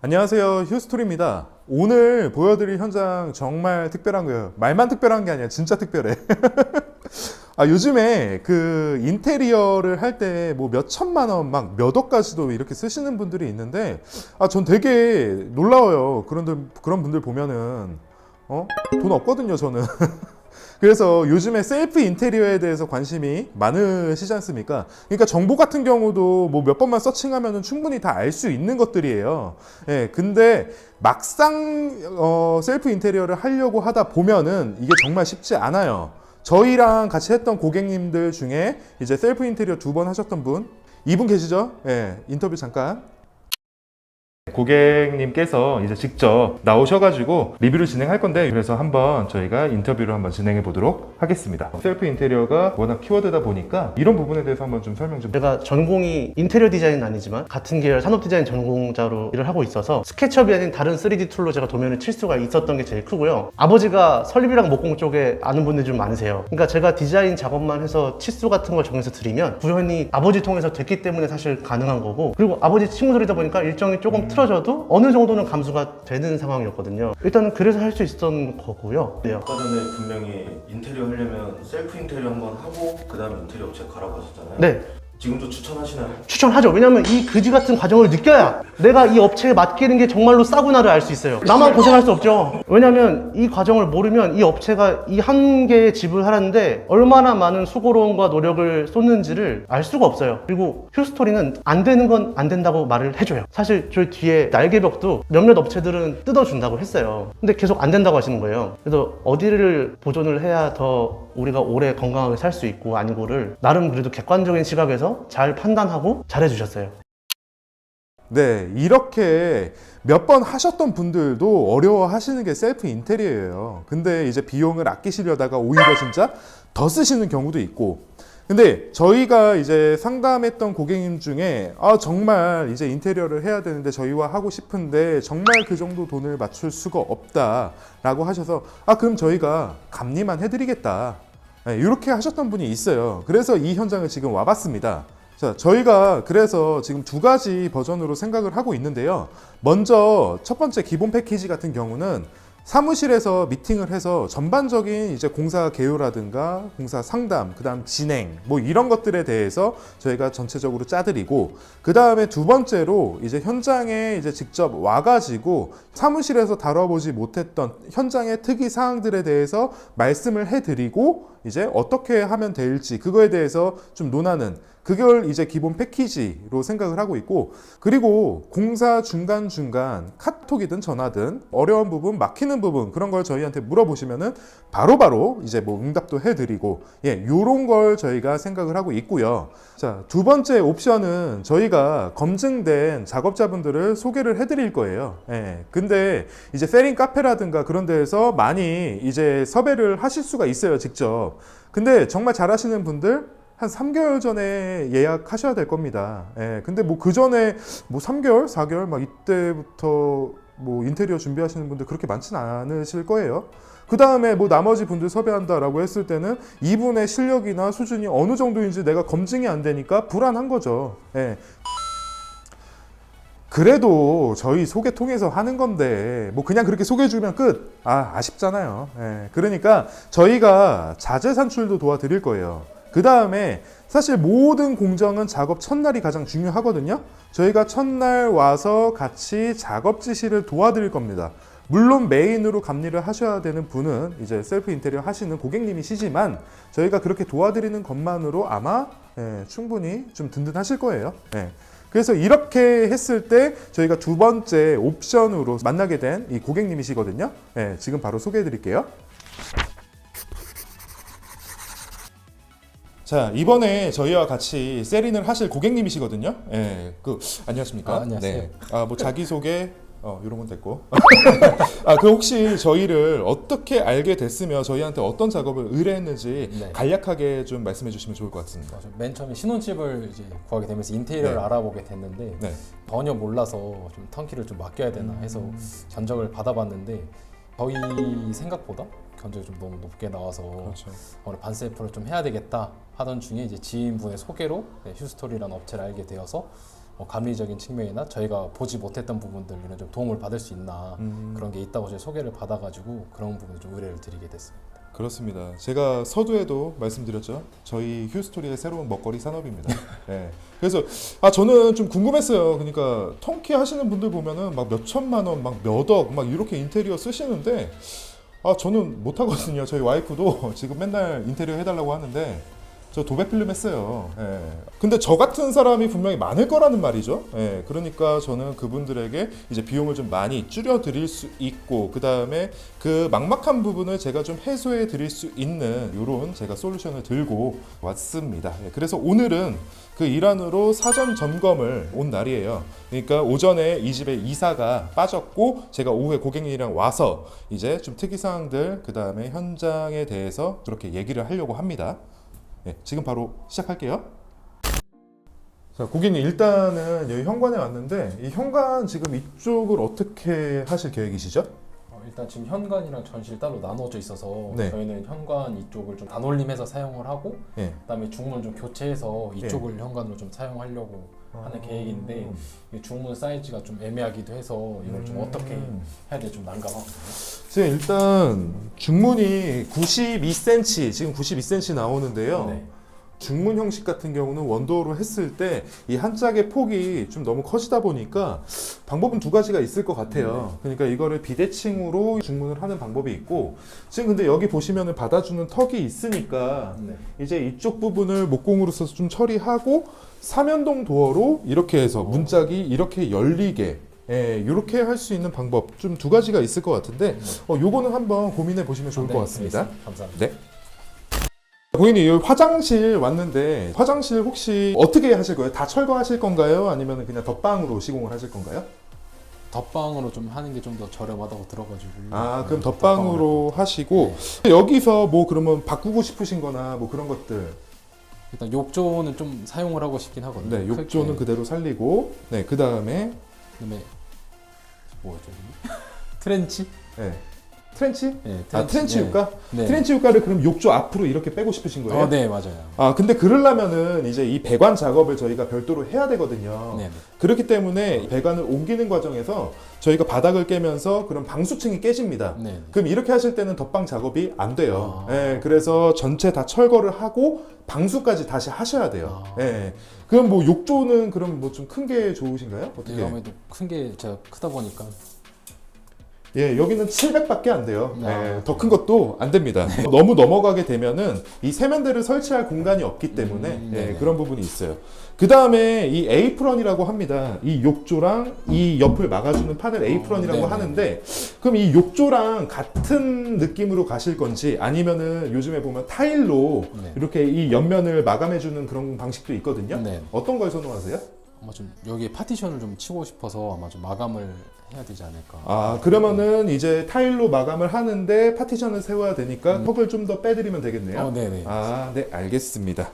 안녕하세요, 휴스토리입니다. 오늘 보여드릴 현장 정말 특별한 거예요. 말만 특별한 게 아니라 진짜 특별해. 요즘에 그 인테리어를 할 때 뭐 몇 천만 원, 막 몇 억까지도 이렇게 쓰시는 분들이 있는데, 전 되게 놀라워요. 그런 분들 보면은, 돈 없거든요, 저는. 그래서 요즘에 셀프 인테리어에 대해서 관심이 많으시지 않습니까? 그러니까 정보 같은 경우도 뭐 몇 번만 서칭하면 충분히 다 알 수 있는 것들이에요. 예, 근데 막상 셀프 인테리어를 하려고 하다 보면은 이게 정말 쉽지 않아요. 저희랑 같이 했던 고객님들 중에 이제 셀프 인테리어 2번 하셨던 분, 이분 계시죠? 예, 인터뷰 잠깐. 고객님께서 이제 직접 나오셔가지고 리뷰를 진행할 건데, 그래서 한번 저희가 인터뷰를 한번 진행해 보도록 하겠습니다. 셀프 인테리어가 워낙 키워드다 보니까 이런 부분에 대해서 한번 좀 설명 좀. 제가 전공이 인테리어 디자인은 아니지만 같은 계열 산업 디자인 전공자로 일을 하고 있어서 스케치업이 아닌 다른 3D 툴로 제가 도면을 칠 수가 있었던 게 제일 크고요. 아버지가 설립이랑 목공 쪽에 아는 분들이 좀 많으세요. 그러니까 제가 디자인 작업만 해서 치수 같은 걸 정해서 드리면 구현이 아버지 통해서 됐기 때문에 사실 가능한 거고, 그리고 아버지 친구들이다 보니까 일정이 조금 틀어져도 어느 정도는 감수가 되는 상황이었거든요. 일단은 그래서 할 수 있었던 거고요. 네. 아까 전에 분명히 인테리어 하려면 셀프 인테리어 한번 하고 그 다음에 인테리어 업체 가라고 하셨잖아요. 네. 지금도 추천하시나요? 추천하죠. 왜냐면 이 그지 같은 과정을 느껴야 내가 이 업체에 맡기는 게 정말로 싸구나를 알 수 있어요. 나만 고생할 수 없죠. 왜냐면 이 과정을 모르면 이 업체가 이 한 개의 집을 하는데 얼마나 많은 수고로움과 노력을 쏟는지를 알 수가 없어요. 그리고 휴스토리는 안 되는 건 안 된다고 말을 해줘요. 사실 저희 뒤에 날개벽도 몇몇 업체들은 뜯어준다고 했어요. 근데 계속 안 된다고 하시는 거예요. 그래서 어디를 보존을 해야 더 우리가 오래 건강하게 살 수 있고 아니고를 나름 그래도 객관적인 시각에서 잘 판단하고 잘해주셨어요. 네, 이렇게 몇 번 하셨던 분들도 어려워 하시는 게 셀프 인테리어예요. 근데 이제 비용을 아끼시려다가 오히려 진짜 더 쓰시는 경우도 있고. 근데 저희가 이제 상담했던 고객님 중에 정말 이제 인테리어를 해야 되는데 저희와 하고 싶은데 정말 그 정도 돈을 맞출 수가 없다라고 하셔서 그럼 저희가 감리만 해드리겠다. 네, 이렇게 하셨던 분이 있어요. 그래서 이 현장을 지금 와봤습니다. 자, 저희가 그래서 지금 2가지 버전으로 생각을 하고 있는데요. 먼저 첫 번째 기본 패키지 같은 경우는 사무실에서 미팅을 해서 전반적인 이제 공사 개요라든가 공사 상담, 그 다음 진행, 뭐 이런 것들에 대해서 저희가 전체적으로 짜드리고, 그 다음에 두 번째로 이제 현장에 이제 직접 와가지고 사무실에서 다뤄보지 못했던 현장의 특이 사항들에 대해서 말씀을 해드리고 이제 어떻게 하면 될지 그거에 대해서 좀 논하는, 그걸 이제 기본 패키지로 생각을 하고 있고, 그리고 공사 중간중간 카톡이든 전화든 어려운 부분, 막히는 부분 그런 걸 저희한테 물어보시면은 바로바로 이제 뭐 응답도 해드리고, 요런 걸 저희가 생각을 하고 있고요. 자, 두 번째 옵션은 저희가 검증된 작업자분들을 소개를 해드릴 거예요. 근데 이제 세링 카페라든가 그런 데에서 많이 이제 섭외를 하실 수가 있어요, 직접. 근데 정말 잘하시는 분들 한 3개월 전에 예약하셔야 될 겁니다. 근데 뭐 그 전에 뭐 3개월, 4개월 막 이때부터 뭐 인테리어 준비하시는 분들 그렇게 많진 않으실 거예요. 그 다음에 뭐 나머지 분들 섭외한다라고 했을 때는 이분의 실력이나 수준이 어느 정도인지 내가 검증이 안 되니까 불안한 거죠. 그래도 저희 소개 통해서 하는 건데 뭐 그냥 그렇게 소개해 주면 끝. 아쉽잖아요. 그러니까 저희가 자재 산출도 도와드릴 거예요. 그 다음에 사실 모든 공정은 작업 첫날이 가장 중요하거든요. 저희가 첫날 와서 같이 작업 지시를 도와드릴 겁니다. 물론 메인으로 감리를 하셔야 되는 분은 이제 셀프 인테리어 하시는 고객님이시지만 저희가 그렇게 도와드리는 것만으로 아마 충분히 좀 든든하실 거예요. 그래서 이렇게 했을 때 저희가 두 번째 옵션으로 만나게 된 이 고객님이시거든요. 지금 바로 소개해 드릴게요. 자, 이번에 저희와 같이 세린을 하실 고객님이시거든요. 안녕하십니까? 안녕하세요. 네. 뭐 자기소개, 이런 건 됐고. 그 혹시 저희를 어떻게 알게 됐으며 저희한테 어떤 작업을 의뢰했는지 네. 간략하게 좀 말씀해 주시면 좋을 것 같습니다. 맨 처음에 신혼집을 이제 구하게 되면서 인테리어를 네. 알아보게 됐는데 네. 전혀 몰라서 좀 턴키를 좀 맡겨야 되나 해서 전적을 받아봤는데 저희 생각보다 견적이 좀 너무 높게 나와서 그렇죠. 오늘 반셀프를 좀 해야 되겠다 하던 중에 이제 지인분의 소개로 휴스토리라는 업체를 알게 되어서 감리적인 측면이나 저희가 보지 못했던 부분들 이런 좀 도움을 받을 수 있나 그런 게 있다고 저희 소개를 받아가지고 그런 부분을 좀 의뢰를 드리게 됐습니다. 그렇습니다. 제가 서두에도 말씀드렸죠. 저희 휴스토리의 새로운 먹거리 산업입니다. 네. 그래서 저는 좀 궁금했어요. 그러니까 턴키 하시는 분들 보면은 막 몇 천만 원, 막 몇 억, 막 이렇게 인테리어 쓰시는데 저는 못 하거든요. 저희 와이프도 지금 맨날 인테리어 해달라고 하는데 저 도배 필름 했어요. 예. 근데 저 같은 사람이 분명히 많을 거라는 말이죠. 예. 그러니까 저는 그분들에게 이제 비용을 좀 많이 줄여드릴 수 있고 그 다음에 그 막막한 부분을 제가 좀 해소해 드릴 수 있는 이런 제가 솔루션을 들고 왔습니다. 예. 그래서 오늘은 그 일환으로 사전 점검을 온 날이에요. 그러니까 오전에 이 집에 이사가 빠졌고 제가 오후에 고객님이랑 와서 이제 좀 특이사항들 그 다음에 현장에 대해서 그렇게 얘기를 하려고 합니다. 네, 지금 바로 시작할게요. 자, 고객님 일단은 여기 현관에 왔는데 이 현관 지금 이쪽을 어떻게 하실 계획이시죠? 일단 지금 현관이랑 전실 따로 나눠져 있어서 네. 저희는 현관 이쪽을 좀 단올림해서 사용을 하고 네. 그다음에 중문 좀 교체해서 이쪽을 현관으로 좀 사용하려고 하는 계획인데 이 중문 사이즈가 좀 애매하기도 해서 이걸 좀 어떻게 해야 될지 좀 난감하거든요. 지금 일단 중문이 92cm 지금 92cm 나오는데요. 네. 중문 형식 같은 경우는 원도어로 했을 때 이 한 짝의 폭이 좀 너무 커지다 보니까 방법은 두 가지가 있을 것 같아요. 그러니까 이거를 비대칭으로 중문을 하는 방법이 있고 지금 근데 여기 보시면은 받아주는 턱이 있으니까 네. 이제 이쪽 부분을 목공으로 써서 좀 처리하고 삼연동 도어로 이렇게 해서 문짝이 이렇게 열리게 이렇게 할 수 있는 방법 좀 두 가지가 있을 것 같은데 요거는 한번 고민해 보시면 좋을 것 같습니다. 알겠습니다. 감사합니다. 네. 고객님 여기 화장실 왔는데 화장실 혹시 어떻게 하실 거예요? 다 철거하실 건가요? 아니면 그냥 덧방으로 시공을 하실 건가요? 덧방으로 좀 하는 게 좀 더 저렴하다고 들어가지고 그럼 덧방으로 하시고 여기서 뭐 그러면 바꾸고 싶으신 거나 뭐 그런 것들 일단 욕조는 좀 사용을 하고 싶긴 하거든요. 네, 욕조는 그대로 살리고 그 다음에 그다음에 뭐죠? 트렌치? 네. 트렌치? 네, 트렌치 육가? 네. 트렌치 육가를 그럼 욕조 앞으로 이렇게 빼고 싶으신 거예요? 네, 맞아요. 근데 그러려면은 이제 이 배관 작업을 저희가 별도로 해야 되거든요. 네. 그렇기 때문에 배관을 옮기는 과정에서 저희가 바닥을 깨면서 그런 방수층이 깨집니다. 네. 그럼 이렇게 하실 때는 덧방 작업이 안 돼요. 그래서 전체 다 철거를 하고 방수까지 다시 하셔야 돼요. 그럼 뭐 욕조는 그럼 뭐 좀 큰 게 좋으신가요? 어떻게? 네, 아무래도 큰 게 제가 크다 보니까 여기는 700밖에 안 돼요. 더 큰 것도 안 됩니다. 너무 넘어가게 되면은 이 세면대를 설치할 공간이 없기 때문에 그런 부분이 있어요. 그 다음에 이 에이프런이라고 합니다. 이 욕조랑 이 옆을 막아주는 판을 에이프런이라고 하는데 그럼 이 욕조랑 같은 느낌으로 가실 건지 아니면은 요즘에 보면 타일로 이렇게 이 옆면을 마감해주는 그런 방식도 있거든요. 네. 어떤 걸 선호하세요? 아마 좀 여기에 파티션을 좀 치고 싶어서 아마 좀 마감을 해야 되지 않을까. 그러면은 이제 타일로 마감을 하는데 파티션을 세워야 되니까 턱을 좀 더 빼드리면 되겠네요. 네네. 네, 알겠습니다.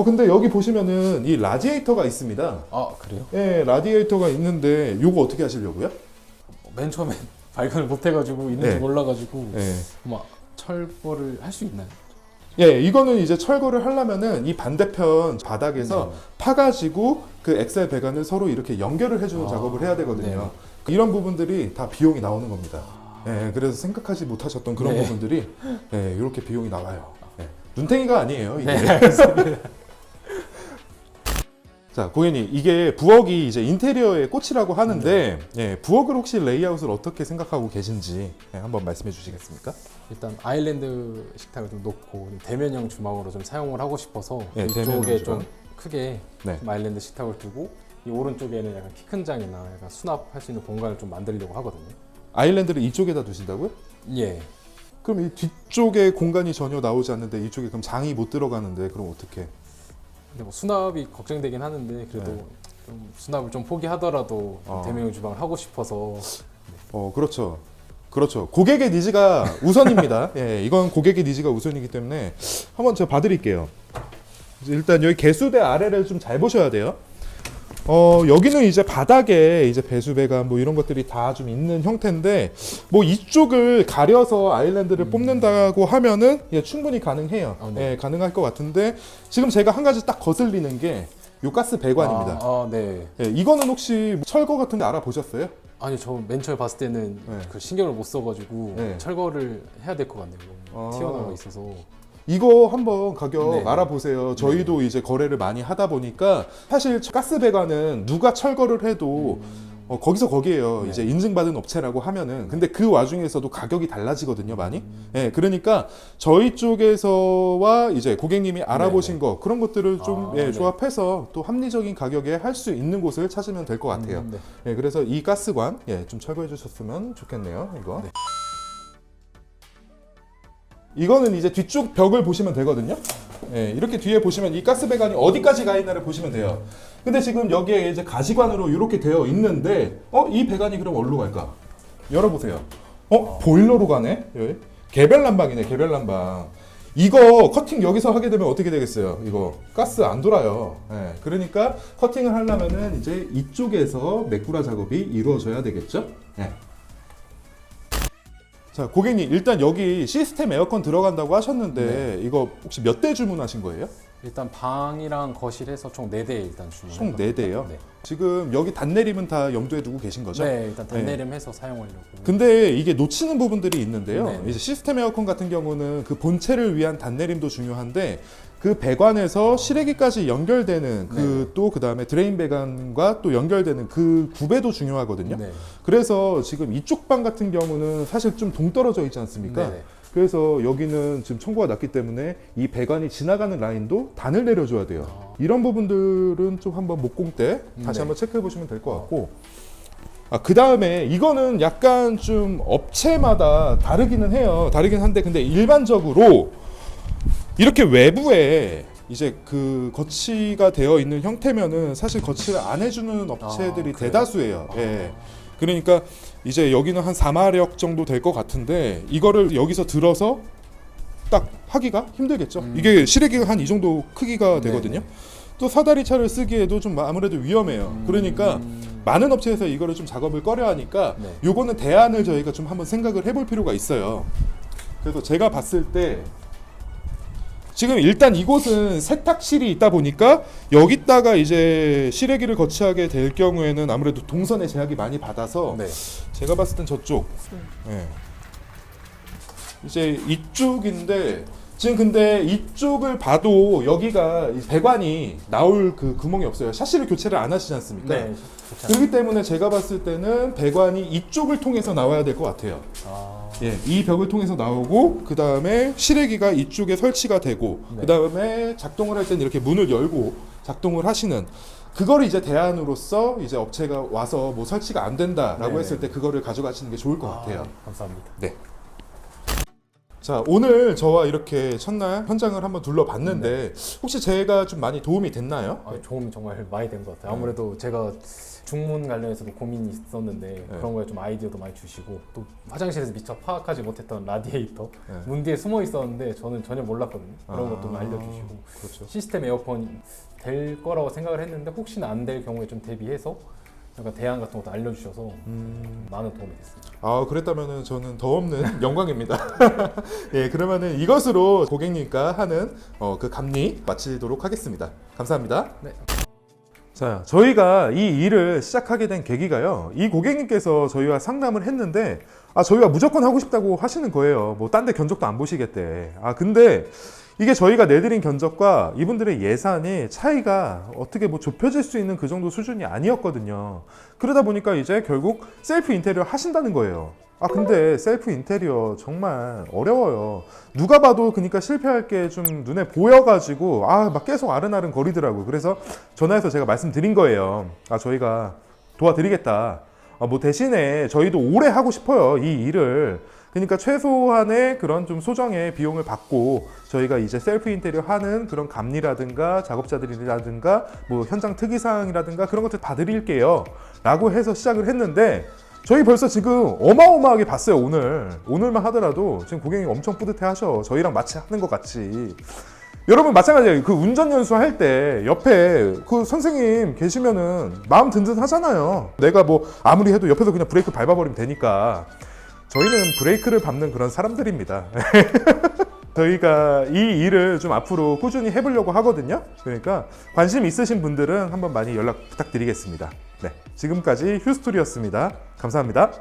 근데 여기 보시면은 이 라디에이터가 있습니다. 그래요? 예, 라디에이터가 있는데 요거 어떻게 하시려고요? 맨 처음에 발견을 못 해가지고 있는지 몰라가지고 예. 아마 철거를 할 수 있나요? 이거는 이제 철거를 하려면은 이 반대편 바닥에서 파가지고 그 엑셀 배관을 서로 이렇게 연결을 해주는 작업을 해야 되거든요. 이런 부분들이 다 비용이 나오는 겁니다. 그래서 생각하지 못하셨던 그런 부분들이 이렇게 비용이 나와요. 눈탱이가 아니에요. 이게. 자, 고객님, 이게 부엌이 이제 인테리어의 꽃이라고 하는데 부엌을 혹시 레이아웃을 어떻게 생각하고 계신지 한번 말씀해 주시겠습니까? 일단 아일랜드 식탁을 좀 놓고 대면형 주방으로 좀 사용을 하고 싶어서 대면형 이쪽에 주방. 좀 크게 좀 아일랜드 식탁을 두고 이 오른쪽에는 약간 키 큰 장이나 약간 수납할 수 있는 공간을 좀 만들려고 하거든요. 아일랜드를 이쪽에다 두신다고요? 예. 그럼 이 뒤쪽에 공간이 전혀 나오지 않는데 이쪽에 그럼 장이 못 들어가는데 그럼 어떻게? 근데 뭐 수납이 걱정되긴 하는데 그래도 좀 수납을 좀 포기하더라도 대면형 주방을 하고 싶어서. 그렇죠. 그렇죠. 고객의 니즈가 우선입니다. 이건 고객의 니즈가 우선이기 때문에 한번 제가 봐드릴게요. 일단 여기 개수대 아래를 좀 잘 보셔야 돼요. 여기는 이제 바닥에 이제 배수배관 뭐 이런 것들이 다 좀 있는 형태인데 뭐 이쪽을 가려서 아일랜드를 뽑는다고 하면은 충분히 가능해요. 가능할 것 같은데 지금 제가 한 가지 딱 거슬리는 게 요 가스 배관입니다. 네. 예, 이거는 혹시 철거 같은 거 알아보셨어요? 아니 저 맨 처음에 봤을 때는 네. 그 신경을 못 써가지고 네. 철거를 해야 될 것 같네요. 너무 튀어나와 있어서. 이거 한번 가격 네. 알아보세요. 저희도 이제 거래를 많이 하다 보니까 사실 가스 배관은 누가 철거를 해도 거기서 거기에요. 네. 이제 인증받은 업체라고 하면은. 근데 그 와중에서도 가격이 달라지거든요, 많이. 예, 그러니까 저희 쪽에서와 이제 고객님이 알아보신 거 그런 것들을 좀 네. 조합해서 또 합리적인 가격에 할 수 있는 곳을 찾으면 될 것 같아요. 네. 예, 그래서 이 가스관 좀 철거해 주셨으면 좋겠네요, 이거. 네. 이거는 이제 뒤쪽 벽을 보시면 되거든요. 예, 이렇게 뒤에 보시면 이 가스 배관이 어디까지 가 있나를 보시면 돼요. 근데 지금 여기에 이제 가시관으로 이렇게 되어 있는데, 이 배관이 그럼 어디로 갈까? 열어보세요. 보일러로 가네? 여기? 개별 난방이네, 개별 난방. 이거 커팅 여기서 하게 되면 어떻게 되겠어요? 이거 가스 안 돌아요. 예, 그러니까 커팅을 하려면은 이제 이쪽에서 메꾸라 작업이 이루어져야 되겠죠? 예. 자, 고객님 일단 여기 시스템 에어컨 들어간다고 하셨는데 이거 혹시 몇 대 주문하신 거예요? 일단 방이랑 거실에서 총 4대 일단 주문. 총 4대요? 네. 지금 여기 단내림은 다 염두에 두고 계신 거죠? 네, 일단 단내림해서 사용하려고. 근데 이게 놓치는 부분들이 있는데요. 네. 이제 시스템 에어컨 같은 경우는 그 본체를 위한 단내림도 중요한데 그 배관에서 실외기까지 연결되는 그 다음에 드레인 배관과 또 연결되는 그 구배도 중요하거든요. 네. 그래서 지금 이쪽 방 같은 경우는 사실 좀 동떨어져 있지 않습니까? 네. 그래서 여기는 지금 청구가 났기 때문에 이 배관이 지나가는 라인도 단을 내려줘야 돼요. 이런 부분들은 좀 한번 목공 때 다시 네. 한번 체크해 보시면 될 것 같고, 그 다음에 이거는 약간 좀 업체마다 다르기는 해요. 다르긴 한데 근데 일반적으로 이렇게 외부에 이제 그 거치가 되어 있는 형태면은 사실 거치를 안 해주는 업체들이 그래요? 대다수예요. 예. 그러니까 이제 여기는 한 4마력 정도 될 것 같은데 이거를 여기서 들어서 딱 하기가 힘들겠죠. 이게 실외기가 한 이 정도 크기가 되거든요. 또 사다리 차를 쓰기에도 좀 아무래도 위험해요. 그러니까 많은 업체에서 이거를 좀 작업을 꺼려 하니까 네. 요거는 대안을 저희가 좀 한번 생각을 해볼 필요가 있어요. 그래서 제가 봤을 때 지금 일단 이곳은 세탁실이 있다 보니까 여기다가 이제 실외기를 거치하게 될 경우에는 아무래도 동선의 제약이 많이 받아서 네. 제가 봤을 땐 저쪽 이제 이쪽인데 지금 근데 이쪽을 봐도 여기가 이 배관이 나올 그 구멍이 없어요. 샤시를 교체를 안 하시지 않습니까? 네. 그렇기 때문에 제가 봤을 때는 배관이 이쪽을 통해서 나와야 될 것 같아요. 예, 이 벽을 통해서 나오고 그 다음에 실외기가 이쪽에 설치가 되고 네. 그 다음에 작동을 할 때는 이렇게 문을 열고 작동을 하시는 그거를 이제 대안으로서 이제 업체가 와서 뭐 설치가 안 된다라고 네네. 했을 때 그거를 가져가시는 게 좋을 것 같아요. 감사합니다. 네. 자, 오늘 저와 이렇게 첫날 현장을 한번 둘러봤는데 혹시 제가 좀 많이 도움이 됐나요? 도움이 정말 많이 된 것 같아요. 아무래도 제가 중문 관련해서도 고민이 있었는데 그런 거에 좀 아이디어도 많이 주시고 또 화장실에서 미처 파악하지 못했던 라디에이터 문 뒤에 숨어 있었는데 저는 전혀 몰랐거든요. 그런 것도 좀 알려주시고 그렇죠. 시스템 에어컨이 될 거라고 생각을 했는데 혹시나 안 될 경우에 좀 대비해서 약간 대안 같은 것도 알려주셔서 많은 도움이 됐습니다. 그랬다면은 저는 더 없는 영광입니다. 예, 그러면은 이것으로 고객님과 하는 그 감리 마치도록 하겠습니다. 감사합니다. 네. 자, 저희가 이 일을 시작하게 된 계기가요. 이 고객님께서 저희와 상담을 했는데 저희가 무조건 하고 싶다고 하시는 거예요. 뭐 딴 데 견적도 안 보시겠대. 근데 이게 저희가 내드린 견적과 이분들의 예산이 차이가 어떻게 뭐 좁혀질 수 있는 그 정도 수준이 아니었거든요. 그러다 보니까 이제 결국 셀프 인테리어 하신다는 거예요. 근데 셀프 인테리어 정말 어려워요. 누가 봐도 그러니까 실패할 게 좀 눈에 보여가지고 막 계속 아른아른 거리더라고요. 그래서 전화해서 제가 말씀드린 거예요. 저희가 도와드리겠다. 뭐 대신에 저희도 오래 하고 싶어요, 이 일을. 그러니까 최소한의 그런 좀 소정의 비용을 받고 저희가 이제 셀프 인테리어 하는 그런 감리라든가 작업자들이라든가 뭐 현장 특이사항이라든가 그런 것들 봐드릴게요 라고 해서 시작을 했는데 저희 벌써 지금 어마어마하게 봤어요. 오늘만 하더라도 지금 고객님 엄청 뿌듯해 하셔. 저희랑 마치 하는 것 같이. 여러분 마찬가지예요. 그 운전 연수 할 때 옆에 그 선생님 계시면은 마음 든든하잖아요. 내가 뭐 아무리 해도 옆에서 그냥 브레이크 밟아버리면 되니까. 저희는 브레이크를 밟는 그런 사람들입니다. 저희가 이 일을 좀 앞으로 꾸준히 해보려고 하거든요. 그러니까 관심 있으신 분들은 한번 많이 연락 부탁드리겠습니다. 네, 지금까지 휴스토리였습니다. 감사합니다.